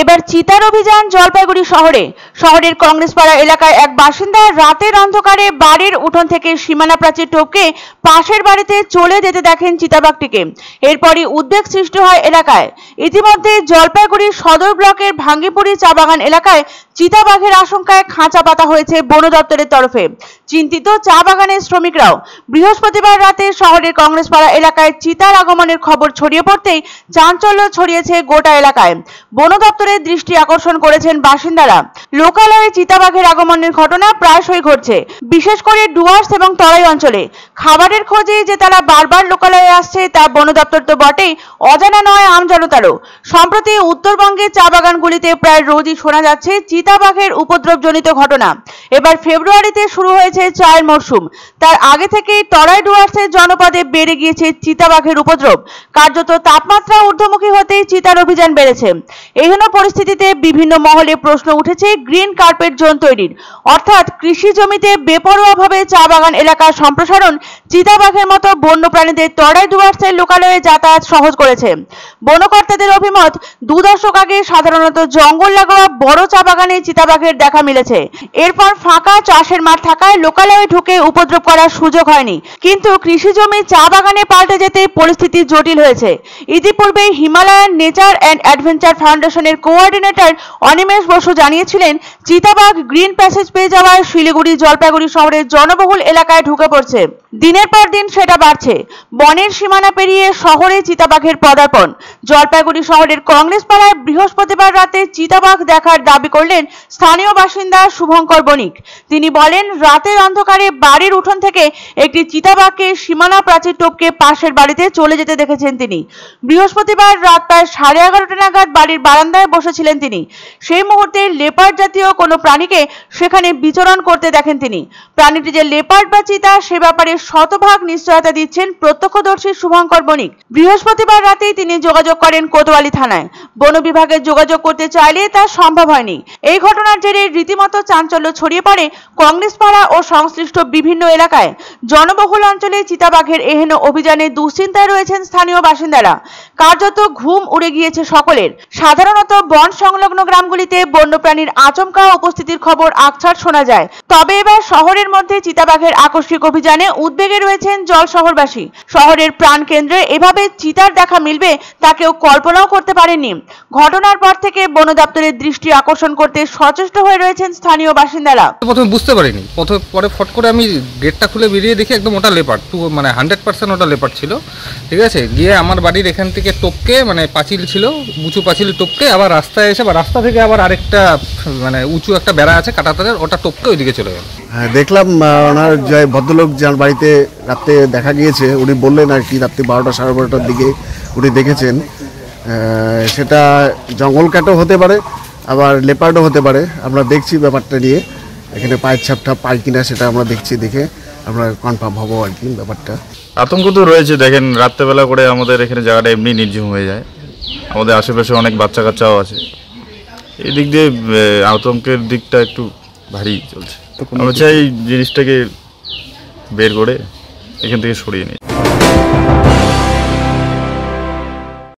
এবার চিতার অভিযান জলপাইগুড়ি শহরের কংগ্রেসপাড়া এলাকায় এক বাসিন্দা রাতের অন্ধকারে বাড়ির উঠোন থেকে সীমানা প্রাচীর টপকে পাশের বাড়িতে চলে যেতে দেখেন চিতাবাঘটিকে। এরপরই উদ্বেগ সৃষ্টি হয় এলাকায়। ইতিমধ্যে জলপাইগুড়ি সদর ব্লকের ভাঙ্গিপুরি চা বাগান এলাকায় চিতাবাঘের আশঙ্কায় খাঁচা পাতা হয়েছে বন দপ্তরের তরফে। চিন্তিত চা বাগানের শ্রমিকরাও। বৃহস্পতিবার রাতে শহরের কংগ্রেসপাড়া এলাকায় চিতার আগমনের খবর ছড়িয়ে পড়তেই চাঞ্চল্য ছড়িয়েছে গোটা এলাকায়। বন দপ্তরের দৃষ্টি আকর্ষণ করেছেন বাসিন্দারা। লোকালয়ে চিতাবাঘের আগমনের ঘটনা প্রায়শই ঘটছে, বিশেষ করে ডুয়ার্স এবং তরাই অঞ্চলে। খাবারের খোঁজে যে তারা বারবার লোকালয়ে আসছে তা বন দপ্তর তো বটেই, অজানা নয় আমজনতারও। সম্প্রতি উত্তরবঙ্গে চা বাগানগুলিতে প্রায় রোজই শোনা যাচ্ছে চিতাবাঘের উপদ্রবজনিত ঘটনা। এবার ফেব্রুয়ারিতে শুরু হয়েছে চায়ের মরশুম, তার আগে থেকেই তরাই ডুয়ার্সের জনপদে বেড়ে গিয়েছে চিতাবাঘের উপদ্রব। কার্যত তাপমাত্রা ঊর্ধ্বমুখী হতেই চিতার অভিযান বেড়েছে। এহেন পরিস্থিতিতে বিভিন্ন মহলে প্রশ্ন উঠেছে গ্রিন কার্পেট জোন তৈরির, অর্থাৎ কৃষি জমিতে বেপরোয়াভাবে চা বাগান এলাকার সম্প্রসারণ চিতাবাঘের মতো বন্য প্রাণীদের তরাই ডুয়ার্সের লোকালয়ে যাতায়াত সহজ করেছে। বনকর্তাদের অভিমত, 2 দশক আগে সাধারণত জঙ্গল লাগোয়া বড় চা বাগানে চিতাবাঘের দেখা মিলেছে। এরপর ফাঁকা চাষের মাঠ থাকায় লোকালয়ে ঢুকে উপদ্রব করার সুযোগ হয়নি, কিন্তু কৃষি জমি চা বাগানে পাল্টে যেতে পরিস্থিতি জটিল হয়েছে। ইতিপূর্বে হিমালয়ান নেচার অ্যান্ড অ্যাডভেঞ্চার ফাউন্ডেশনের কোঅর্ডিনেটর অনিমেষ বসু জানিয়েছিলেন, চিতাবাঘ গ্রিন প্যাসেজ পেয়ে যাওয়ায় শিলিগুড়ি জলপাইগুড়ি শহরের জনবহুল এলাকায় ঢুকে পড়ছে। দিনের পর দিন সেটা বাড়ছে। বনের সীমানা পেরিয়ে শহরে চিতাবাঘের পদার্পণ। জলপাইগুড়ি শহরের কংগ্রেস পাড়ায় বৃহস্পতিবার রাতে চিতাবাঘ দেখার দাবি করলেন স্থানীয় বাসিন্দা শুভঙ্কর বণিক। তিনি বলেন, রাতের অন্ধকারে বাড়ির উঠোন থেকে একটি চিতাবাঘকে সীমানা প্রাচীর টপকে পাশের বাড়িতে চলে যেতে দেখেছেন তিনি। বৃহস্পতিবার রাত প্রায় 11:30 নাগাদ বাড়ির বারান্দায় বসেছিলেন তিনি। সেই মুহূর্তে লেপার্ড জাতীয় কোনো প্রাণীকে সেখানে বিচরণ করতে দেখেন তিনি। প্রাণীটি যে লেপার্ড বা চিতা সে ব্যাপারে শতভাগ নিশ্চয়তা দিচ্ছেন প্রত্যক্ষদর্শী শুভঙ্কর বণিক। বৃহস্পতিবার রাতেই তিনি যোগাযোগ করেন কোতোয়ালি থানায়। বন বিভাগে যোগাযোগ করতে চাইলে তা সম্ভব হয়নি। এই ঘটনার জেরে রীতিমতো চাঞ্চল্য ছড়িয়ে পড়ে কংগ্রেসপাড়া ও সংশ্লিষ্ট বিভিন্ন এলাকায়। জনবহুল অঞ্চলে চিতাবাঘের এহেন অভিযানে দুশ্চিন্তায় রয়েছেন স্থানীয় বাসিন্দারা। কার্যত ঘুম উড়ে গিয়েছে সকলের। সাধারণত বন সংলগ্ন গ্রামগুলিতে বন্যপ্রাণীর আচমকা উপস্থিতির খবর আকছার শোনা যায়, তবে এবার শহরের মধ্যে চিতাবাঘের আকস্মিক অভিযানে উদ্বেগে রয়েছেন জল শহরবাসী। শহরের প্রাণকেন্দ্রে এভাবে চিতার দেখা মিলবে তা কেউ কল্পনাও করতে পারেননি। ঘটনার পর থেকে বন দপ্তরের দৃষ্টি আকর্ষণ করতে সচেষ্ট হয়ে রয়েছেন স্থানীয় বাসিন্দারা। প্রথমে বুঝতে পারিনি, পরে ফট করে আমি গেটটা খুলে বেরিয়ে দেখি একদম ওটা লেপার্ড, মানে 100% ওটা লেপার্ড ছিল। ঠিক আছে, গিয়ে আমার বাড়ির এখান থেকে টপকে, মানে পাঁচিল ছিল, উঁচু পাঁচিল টপকে আবার রাস্তায় এসে, বা রাস্তা থেকে আবার আরেকটা মানে উঁচু একটা বেড়া আছে কাঁটাতারের, ওটা টপকে ওইদিকে চলে গেল। হ্যাঁ, দেখলাম ওনার যে ভদ্রলোক যার বাড়িতে রাত্রে দেখা গিয়েছে উনি বললেন আর কি, রাত্রি 12টা 12:30টার দিকে উনি দেখেছেন। সেটা জঙ্গল কাটও হতে পারে, আবার লেপার্ডও হতে পারে। আমরা দেখছি ব্যাপারটা নিয়ে, এখানে পায়ের ছাপটা পাই কিনা সেটা আমরা দেখছি, দেখে আমরা কনফার্ম হবো আর কি ব্যাপারটা। আতঙ্ক তো রয়েছে। দেখেন, রাত্রেবেলা করে আমাদের এখানে জায়গাটা এমনি নির্জীব হয়ে যায়। আমাদের আশেপাশে অনেক বাচ্চা কাচ্চাও আছে। এই দিক দিয়ে আতঙ্কের দিকটা একটু ভারী চলছে। আমরা চাই জিনিসটাকে বের করে এখান থেকে সরিয়ে নিই।